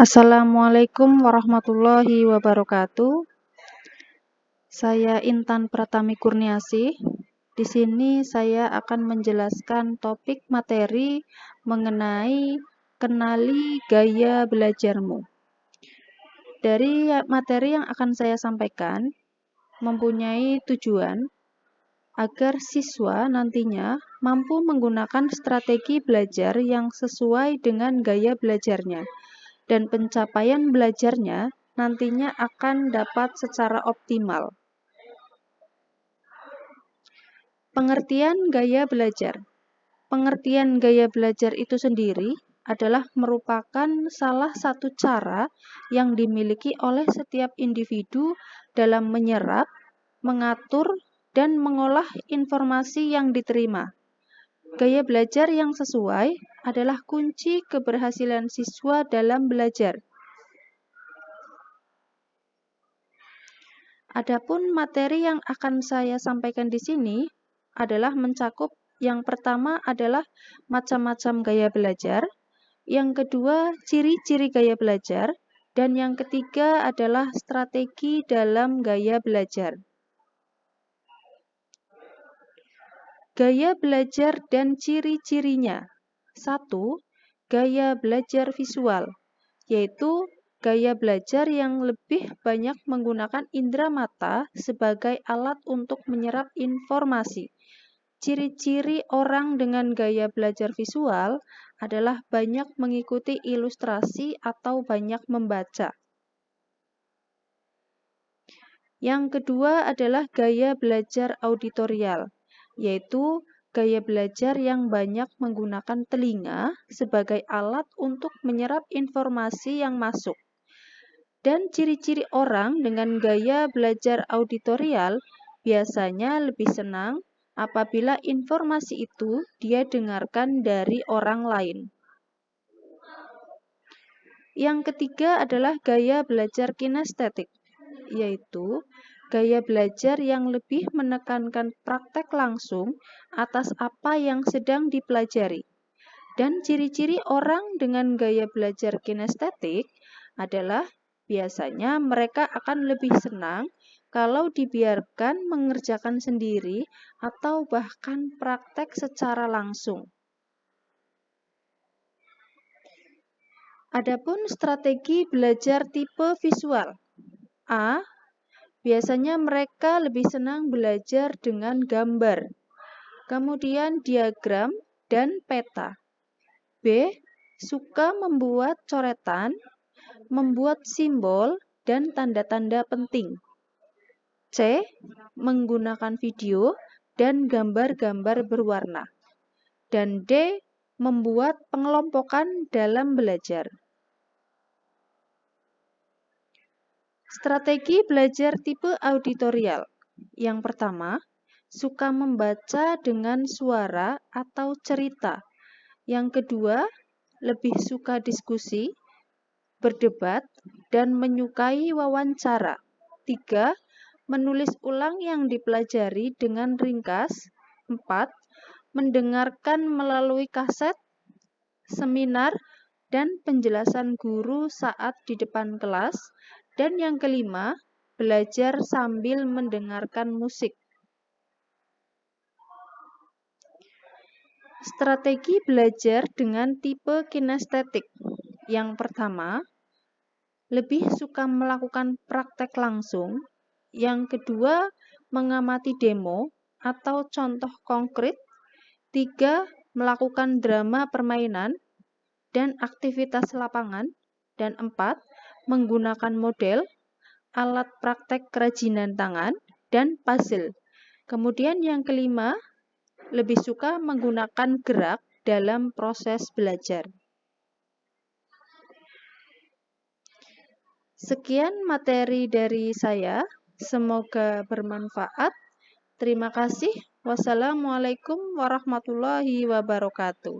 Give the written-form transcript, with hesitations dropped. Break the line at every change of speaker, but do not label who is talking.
Assalamualaikum warahmatullahi wabarakatuh. Saya Intan Pratami Kurniasih. Di sini saya akan menjelaskan topik materi mengenai kenali gaya belajarmu. Dari materi yang akan saya sampaikan mempunyai tujuan agar siswa nantinya mampu menggunakan strategi belajar yang sesuai dengan gaya belajarnya, dan pencapaian belajarnya nantinya akan dapat secara optimal. Pengertian gaya belajar. Pengertian gaya belajar itu sendiri adalah merupakan salah satu cara yang dimiliki oleh setiap individu dalam menyerap, mengatur, dan mengolah informasi yang diterima. Gaya belajar yang sesuai adalah kunci keberhasilan siswa dalam belajar. Adapun materi yang akan saya sampaikan di sini adalah mencakup yang pertama adalah macam-macam gaya belajar, yang kedua ciri-ciri gaya belajar, dan yang ketiga adalah strategi dalam gaya belajar. Gaya belajar dan ciri-cirinya. 1. Gaya belajar visual, yaitu gaya belajar yang lebih banyak menggunakan indera mata sebagai alat untuk menyerap informasi. Ciri-ciri orang dengan gaya belajar visual adalah banyak mengikuti ilustrasi atau banyak membaca. Yang kedua adalah gaya belajar auditorial, yaitu gaya belajar yang banyak menggunakan telinga sebagai alat untuk menyerap informasi yang masuk. Dan ciri-ciri orang dengan gaya belajar auditorial biasanya lebih senang apabila informasi itu dia dengarkan dari orang lain. Yang ketiga adalah gaya belajar kinestetik, yaitu gaya belajar yang lebih menekankan praktek langsung atas apa yang sedang dipelajari. Dan ciri-ciri orang dengan gaya belajar kinestetik adalah biasanya mereka akan lebih senang kalau dibiarkan mengerjakan sendiri atau bahkan praktek secara langsung. Adapun strategi belajar tipe visual. A. Biasanya mereka lebih senang belajar dengan gambar, kemudian diagram dan peta. B. Suka membuat coretan, membuat simbol dan tanda-tanda penting. C. Menggunakan video dan gambar-gambar berwarna. Dan D. Membuat pengelompokan dalam belajar. Strategi belajar tipe auditorial. Yang pertama, suka membaca dengan suara atau cerita. Yang kedua, lebih suka diskusi, berdebat, dan menyukai wawancara. 3. Menulis ulang yang dipelajari dengan ringkas. 4. Mendengarkan melalui kaset, seminar, dan penjelasan guru saat di depan kelas. Dan yang kelima, belajar sambil mendengarkan musik. Strategi belajar dengan tipe kinestetik. Yang pertama, lebih suka melakukan praktek langsung. Yang kedua, mengamati demo atau contoh konkret. 3. Melakukan drama permainan dan aktivitas lapangan. Dan 4. Menggunakan model, alat praktek kerajinan tangan, dan puzzle. Kemudian yang kelima, lebih suka menggunakan gerak dalam proses belajar. Sekian materi dari saya, semoga bermanfaat. Terima kasih. Wassalamualaikum warahmatullahi wabarakatuh.